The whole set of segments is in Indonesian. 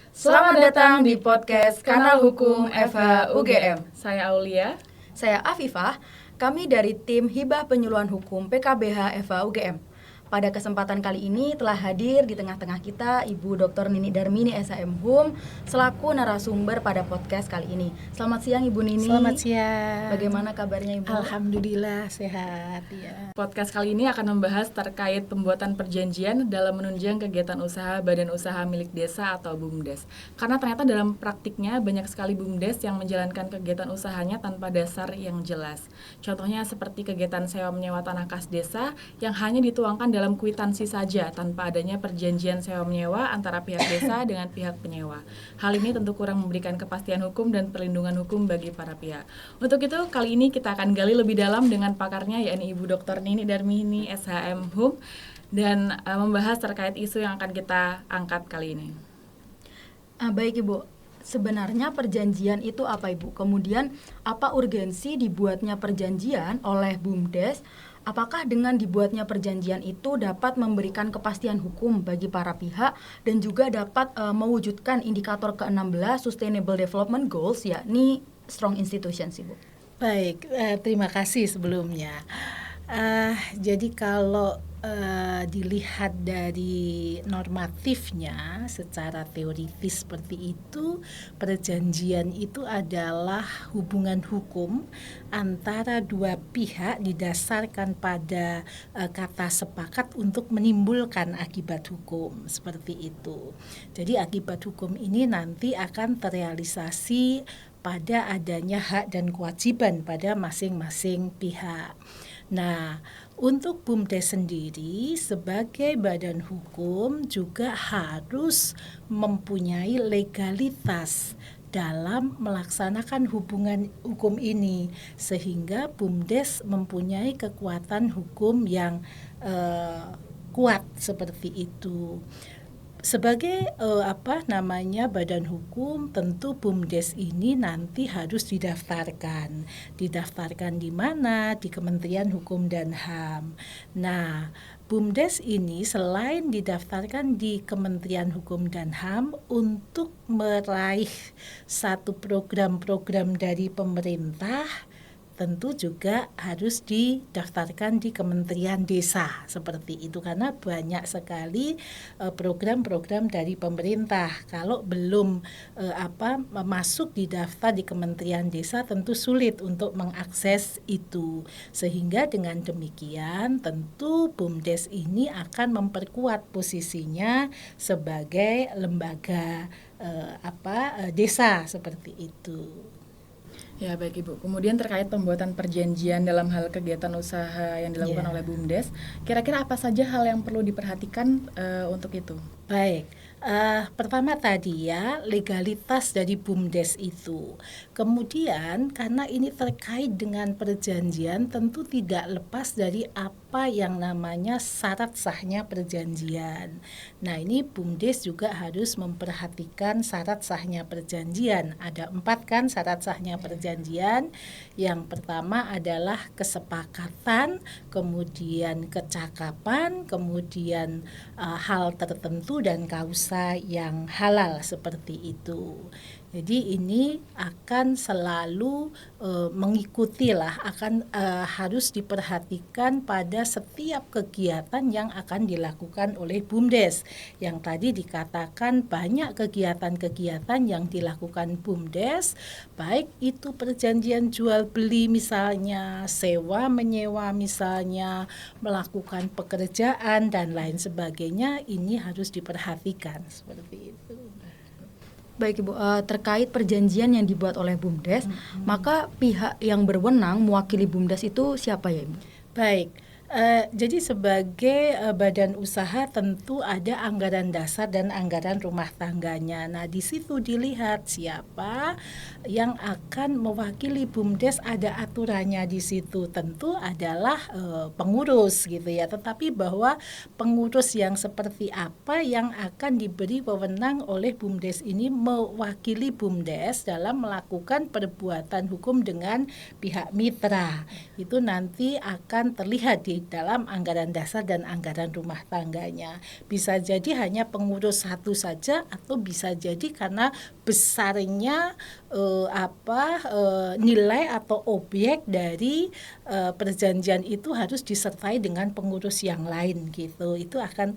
Selamat datang di podcast Kanal Hukum FH UGM. Saya Aulia. Saya Afifah. Kami dari tim Hibah Penyuluhan Hukum PKBH FH UGM. Pada kesempatan kali ini telah hadir di tengah-tengah kita Ibu Dr. Nini Darmini SHM Hum selaku narasumber pada podcast kali ini. Selamat siang Ibu Nini. Selamat siang. Bagaimana kabarnya Ibu? Alhamdulillah sehat ya. Podcast kali ini akan membahas terkait pembuatan perjanjian dalam menunjang kegiatan usaha badan usaha milik desa atau BUMDes. Karena ternyata dalam praktiknya banyak sekali BUMDes yang menjalankan kegiatan usahanya tanpa dasar yang jelas. Contohnya seperti kegiatan sewa menyewa tanah kas desa yang hanya dituangkan dalam kwitansi saja tanpa adanya perjanjian sewa menyewa antara pihak desa dengan pihak penyewa. Hal ini tentu kurang memberikan kepastian hukum dan perlindungan hukum bagi para pihak. Untuk itu kali ini kita akan gali lebih dalam dengan pakarnya yakni Ibu Dr. Nini Darmini SHM Hum dan membahas terkait isu yang akan kita angkat kali ini. Baik Ibu. Sebenarnya perjanjian itu apa Ibu? Kemudian apa urgensi dibuatnya perjanjian oleh BUMDes? Apakah dengan dibuatnya perjanjian itu dapat memberikan kepastian hukum bagi para pihak dan juga dapat mewujudkan indikator ke-16 Sustainable Development Goals yakni Strong Institutions Ibu? Baik, terima kasih sebelumnya. Jadi kalau dilihat dari normatifnya secara teoritis seperti itu, perjanjian itu adalah hubungan hukum antara dua pihak didasarkan pada kata sepakat untuk menimbulkan akibat hukum seperti itu. Jadi akibat hukum ini nanti akan terrealisasi pada adanya hak dan kewajiban pada masing-masing pihak. Nah, untuk BUMDes sendiri sebagai badan hukum juga harus mempunyai legalitas dalam melaksanakan hubungan hukum ini sehingga BUMDes mempunyai kekuatan hukum yang kuat seperti itu. Sebagai badan hukum tentu BUMDes ini nanti harus didaftarkan. Didaftarkan di mana? Di Kementerian Hukum dan HAM. Nah, BUMDes ini selain didaftarkan di Kementerian Hukum dan HAM untuk meraih satu program-program dari pemerintah, tentu juga harus didaftarkan di Kementerian Desa seperti itu karena banyak sekali program-program dari pemerintah. Kalau belum masuk di daftar di Kementerian Desa tentu sulit untuk mengakses itu. Sehingga dengan demikian tentu BUMDes ini akan memperkuat posisinya sebagai lembaga desa seperti itu. Ya baik Ibu, kemudian terkait pembuatan perjanjian dalam hal kegiatan usaha yang dilakukan oleh BUMDes, kira-kira apa saja hal yang perlu diperhatikan untuk itu? Baik, pertama tadi ya legalitas dari BUMDes itu. Kemudian karena ini terkait dengan perjanjian tentu tidak lepas dari apa yang namanya syarat sahnya perjanjian. Nah ini BUMDes juga harus memperhatikan syarat sahnya perjanjian. Ada 4 kan syarat sahnya perjanjian. Yang pertama adalah kesepakatan, kemudian kecakapan, kemudian hal tertentu dan kausa yang halal seperti itu. Jadi ini akan selalu harus diperhatikan pada setiap kegiatan yang akan dilakukan oleh BUMDes. Yang tadi dikatakan banyak kegiatan-kegiatan yang dilakukan BUMDes, baik itu perjanjian jual beli misalnya, sewa menyewa misalnya, melakukan pekerjaan dan lain sebagainya, ini harus diperhatikan seperti itu. Baik Ibu, terkait perjanjian yang dibuat oleh BUMDes, maka pihak yang berwenang mewakili BUMDes itu siapa ya Ibu? Baik, jadi sebagai badan usaha tentu ada anggaran dasar dan anggaran rumah tangganya. Nah di situ dilihat siapa yang akan mewakili BUMDes, ada aturannya di situ. Tentu adalah pengurus gitu ya. Tetapi bahwa pengurus yang seperti apa yang akan diberi wewenang oleh BUMDes ini mewakili BUMDes dalam melakukan perbuatan hukum dengan pihak mitra, itu nanti akan terlihat di di dalam anggaran dasar dan anggaran rumah tangganya. Bisa jadi hanya pengurus satu saja, atau bisa jadi karena besarnya nilai atau objek dari perjanjian itu harus disertai dengan pengurus yang lain gitu. Itu akan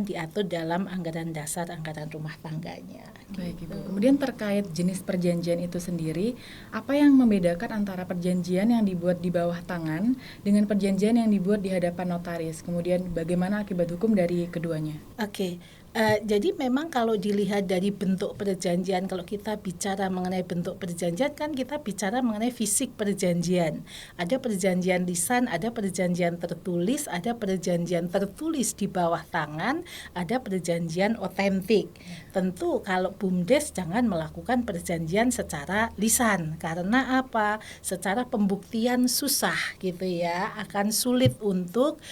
diatur dalam anggaran dasar, anggaran rumah tangganya. Baik gitu. Ibu. Kemudian terkait jenis perjanjian itu sendiri, apa yang membedakan antara perjanjian yang dibuat di bawah tangan dengan perjanjian yang dibuat di hadapan notaris? Kemudian bagaimana akibat hukum dari keduanya? Oke. Jadi memang kalau dilihat dari bentuk perjanjian, kalau kita bicara mengenai bentuk perjanjian kan kita bicara mengenai fisik perjanjian. Ada perjanjian lisan, ada perjanjian tertulis, ada perjanjian tertulis di bawah tangan, ada perjanjian otentik. Tentu kalau BUMDes jangan melakukan perjanjian secara lisan, karena apa? Secara pembuktian susah gitu ya, akan sulit untuk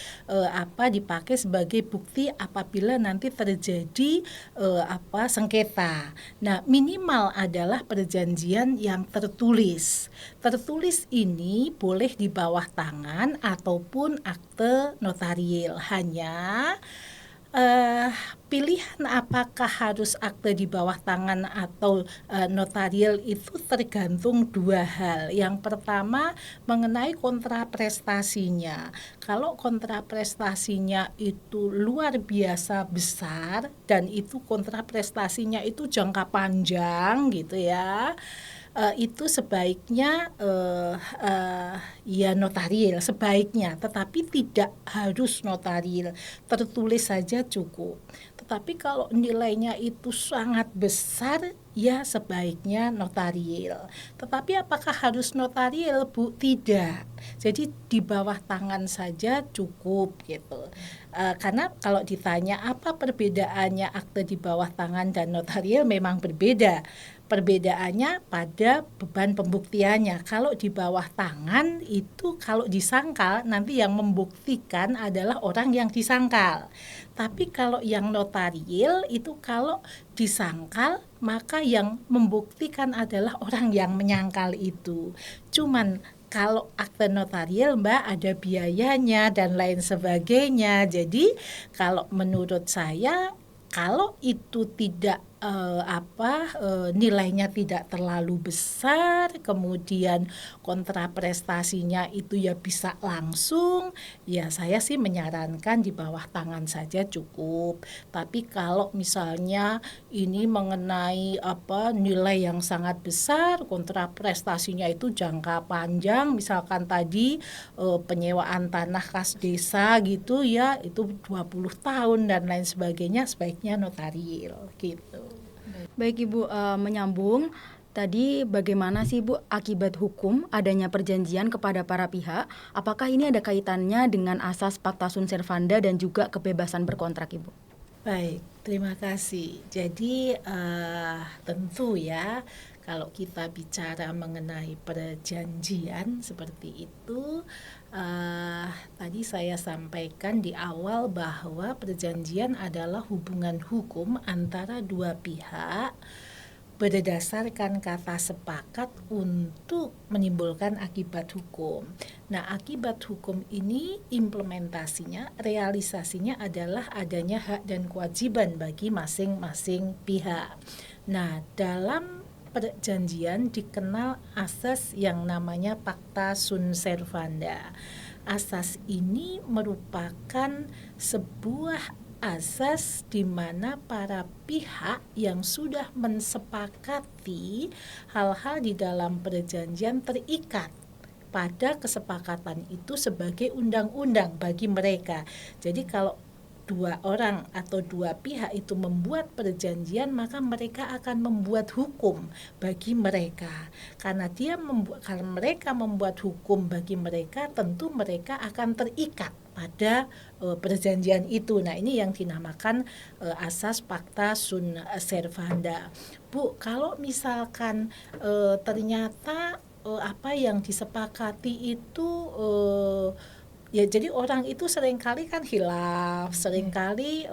dipakai sebagai bukti apabila nanti terjadi sengketa. Nah, minimal adalah perjanjian yang tertulis. Tertulis ini boleh di bawah tangan ataupun akte notarial. Hanya pilihan apakah harus akte di bawah tangan atau notarial itu tergantung dua hal. Yang pertama mengenai kontraprestasinya. Kalau kontraprestasinya itu luar biasa besar dan itu kontraprestasinya itu jangka panjang gitu ya, itu sebaiknya ya notarial sebaiknya, tetapi tidak harus notarial, tertulis saja cukup. Tetapi kalau nilainya itu sangat besar, ya sebaiknya notarial. Tetapi apakah harus notarial, Bu? Tidak. Jadi di bawah tangan saja cukup gitu. Karena kalau ditanya apa perbedaannya akte di bawah tangan dan notarial, memang berbeda. Perbedaannya pada beban pembuktiannya. Kalau di bawah tangan itu kalau disangkal nanti yang membuktikan adalah orang yang disangkal. Tapi kalau yang notarial itu kalau disangkal maka yang membuktikan adalah orang yang menyangkal itu. Cuman kalau akte notarial Mbak ada biayanya dan lain sebagainya. Jadi kalau menurut saya kalau itu tidak nilainya tidak terlalu besar, kemudian kontraprestasinya itu ya bisa langsung, ya saya sih menyarankan di bawah tangan saja cukup. Tapi kalau misalnya ini mengenai nilai yang sangat besar, kontraprestasinya itu jangka panjang, misalkan tadi penyewaan tanah kas desa gitu ya, itu 20 tahun dan lain sebagainya, sebaiknya notarial gitu. Baik Ibu, menyambung tadi bagaimana sih Bu akibat hukum adanya perjanjian kepada para pihak? Apakah ini ada kaitannya dengan asas Pacta Sunt Servanda dan juga kebebasan berkontrak Ibu? Baik, terima kasih. Jadi tentu ya kalau kita bicara mengenai perjanjian seperti itu, tadi saya sampaikan di awal bahwa perjanjian adalah hubungan hukum antara dua pihak berdasarkan kata sepakat untuk menimbulkan akibat hukum. Nah, akibat hukum ini implementasinya, realisasinya adalah adanya hak dan kewajiban bagi masing-masing pihak. Nah, dalam perjanjian dikenal asas yang namanya Pacta Sunt Servanda. Asas ini merupakan sebuah asas di mana para pihak yang sudah mensepakati hal-hal di dalam perjanjian terikat pada kesepakatan itu sebagai undang-undang bagi mereka. Jadi kalau dua orang atau dua pihak itu membuat perjanjian, maka mereka akan membuat hukum bagi mereka. Karena mereka membuat hukum bagi mereka, tentu mereka akan terikat pada perjanjian itu. Nah, ini yang dinamakan asas Pacta Sunt Servanda. Bu, kalau misalkan ternyata apa yang disepakati itu Ya, jadi orang itu seringkali kan hilaf, seringkali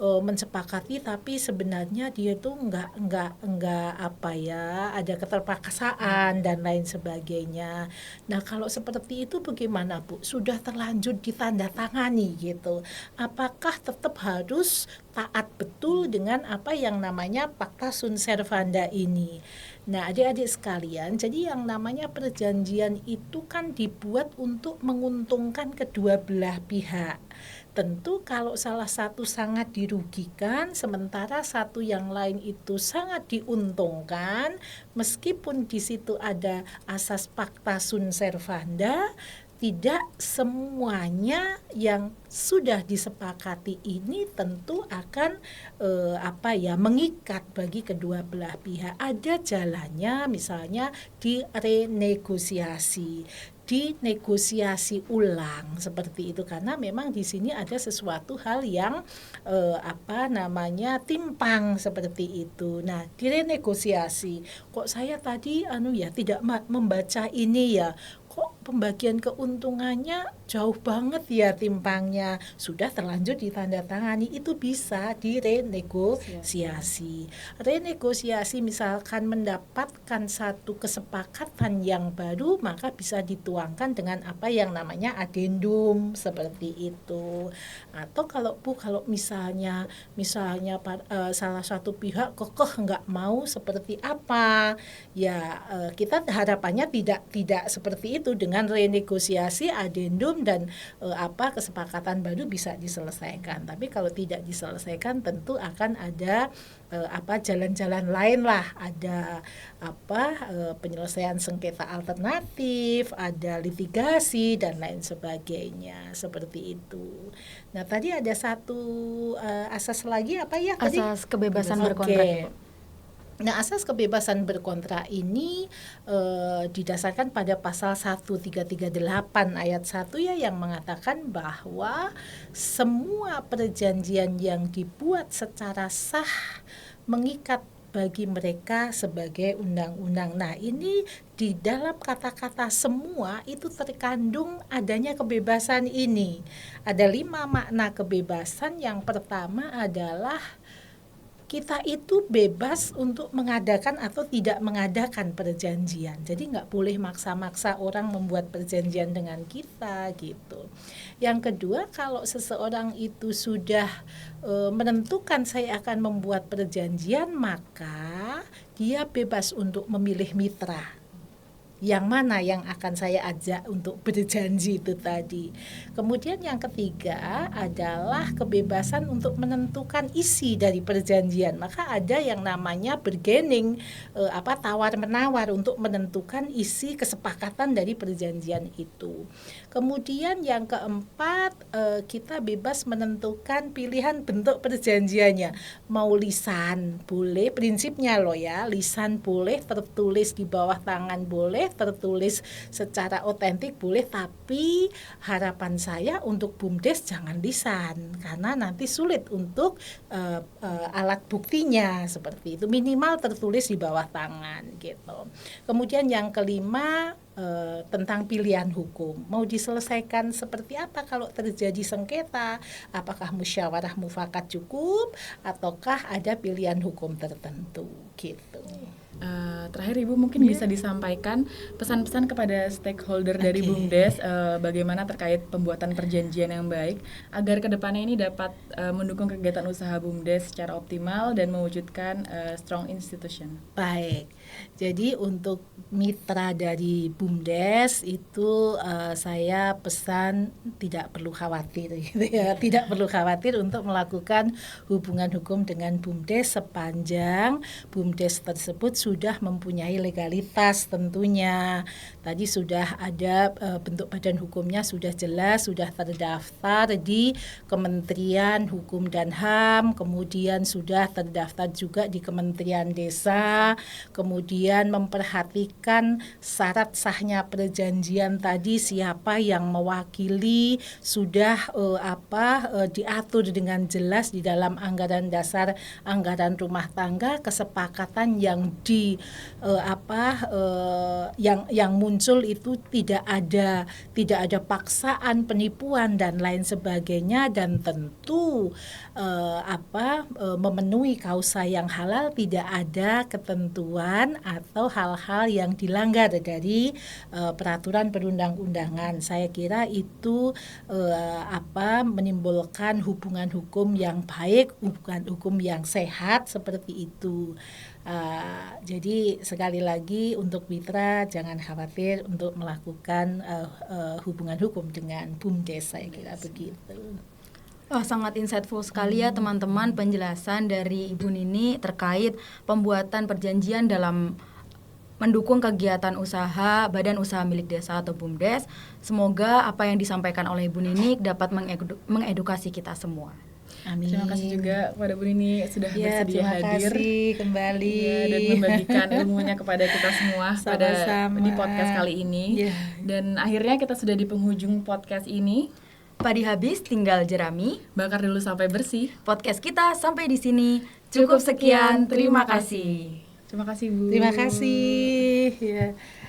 mensepakati, tapi sebenarnya dia tuh nggak apa ya, ada keterpaksaan dan lain sebagainya. Nah, kalau seperti itu bagaimana, Bu? Sudah terlanjur ditandatangani gitu. Apakah tetap harus taat betul dengan apa yang namanya Pacta Sunt Servanda ini? Nah, adik-adik sekalian, jadi yang namanya perjanjian itu kan dibuat untuk menguntungkan kedua belah pihak. Tentu kalau salah satu sangat dirugikan, sementara satu yang lain itu sangat diuntungkan, meskipun di situ ada asas Pacta Sunt Servanda, tidak semuanya yang sudah disepakati ini tentu akan mengikat bagi kedua belah pihak. Ada jalannya, misalnya dinegosiasi ulang seperti itu, karena memang di sini ada sesuatu hal yang timpang seperti itu. Nah, direnegosiasi. Kok saya tadi tidak membaca ini ya, kok pembagian keuntungannya jauh banget ya timpangnya, sudah terlanjur ditandatangani, itu bisa direnegosiasi. Renegosiasi misalkan mendapatkan satu kesepakatan yang baru, maka bisa dituangkan dengan apa yang namanya adendum seperti itu. Atau kalau misalnya salah satu pihak kekeh nggak mau seperti apa, ya kita harapannya tidak seperti itu. Dengan renegosiasi, adendum dan kesepakatan baru bisa diselesaikan. Tapi kalau tidak diselesaikan, tentu akan ada jalan-jalan lain lah. Ada penyelesaian sengketa alternatif, ada litigasi dan lain sebagainya, seperti itu. Nah, tadi ada satu asas lagi apa ya tadi? Asas kebebasan berkontrak. Nah, asas kebebasan berkontrak ini didasarkan pada pasal 1338 ayat 1 ya, yang mengatakan bahwa semua perjanjian yang dibuat secara sah mengikat bagi mereka sebagai undang-undang. Nah, ini di dalam kata-kata semua itu terkandung adanya kebebasan ini. Ada 5 makna kebebasan. Yang pertama adalah kita itu bebas untuk mengadakan atau tidak mengadakan perjanjian. Jadi nggak boleh maksa-maksa orang membuat perjanjian dengan kita gitu. Yang kedua, kalau seseorang itu sudah menentukan saya akan membuat perjanjian, maka dia bebas untuk memilih mitra. Yang mana yang akan saya ajak untuk berjanji itu tadi. Kemudian yang ketiga adalah kebebasan untuk menentukan isi dari perjanjian. Maka ada yang namanya bargaining, tawar-menawar untuk menentukan isi kesepakatan dari perjanjian itu. Kemudian yang keempat, kita bebas menentukan pilihan bentuk perjanjiannya. Mau lisan boleh, prinsipnya loh ya, lisan boleh, tertulis di bawah tangan boleh, tertulis secara otentik boleh, tapi harapan saya untuk BUMDes jangan lisan, karena nanti sulit untuk alat buktinya seperti itu, minimal tertulis di bawah tangan gitu. Kemudian yang kelima, tentang pilihan hukum, mau diselesaikan seperti apa kalau terjadi sengketa, apakah musyawarah mufakat cukup ataukah ada pilihan hukum tertentu gitu. Terakhir Ibu mungkin bisa disampaikan pesan-pesan kepada stakeholder dari BUMDes bagaimana terkait pembuatan perjanjian yang baik agar kedepannya ini dapat mendukung kegiatan usaha BUMDes secara optimal dan mewujudkan strong institution. Baik, jadi untuk mitra dari BUMDes itu saya pesan tidak perlu khawatir gitu ya, tidak perlu khawatir untuk melakukan hubungan hukum dengan BUMDes sepanjang BUMDes tersebut sudah mempunyai legalitas tentunya. Tadi sudah ada bentuk badan hukumnya sudah jelas, sudah terdaftar di Kementerian Hukum dan HAM, kemudian sudah terdaftar juga di Kementerian Desa, kemudian memperhatikan syarat sahnya perjanjian tadi, siapa yang mewakili, sudah diatur dengan jelas di dalam anggaran dasar anggaran rumah tangga, kesepakatan yang yang muncul muncul itu tidak ada paksaan, penipuan dan lain sebagainya, dan tentu memenuhi kausa yang halal, tidak ada ketentuan atau hal-hal yang dilanggar dari peraturan perundang-undangan. Saya kira itu menimbulkan hubungan hukum yang baik, hubungan hukum yang sehat seperti itu. Jadi sekali lagi untuk mitra jangan khawatir untuk melakukan hubungan hukum dengan BUMDes, saya kira begitu. Sangat insightful sekali ya teman-teman penjelasan dari Ibu Nini terkait pembuatan perjanjian dalam mendukung kegiatan usaha Badan Usaha Milik Desa atau BUMDes. Semoga apa yang disampaikan oleh Ibu Nini dapat mengedukasi kita semua. Amin. Terima kasih juga kepada Bu Nini sudah bersedia hadir. Terima kasih kembali dan membagikan ilmunya kepada kita semua di podcast kali ini. Dan akhirnya kita sudah di penghujung podcast ini. Padi habis tinggal jerami, bakar dulu sampai bersih. Podcast kita sampai di sini. Cukup sekian, terima kasih. Terima kasih Bu. Terima kasih.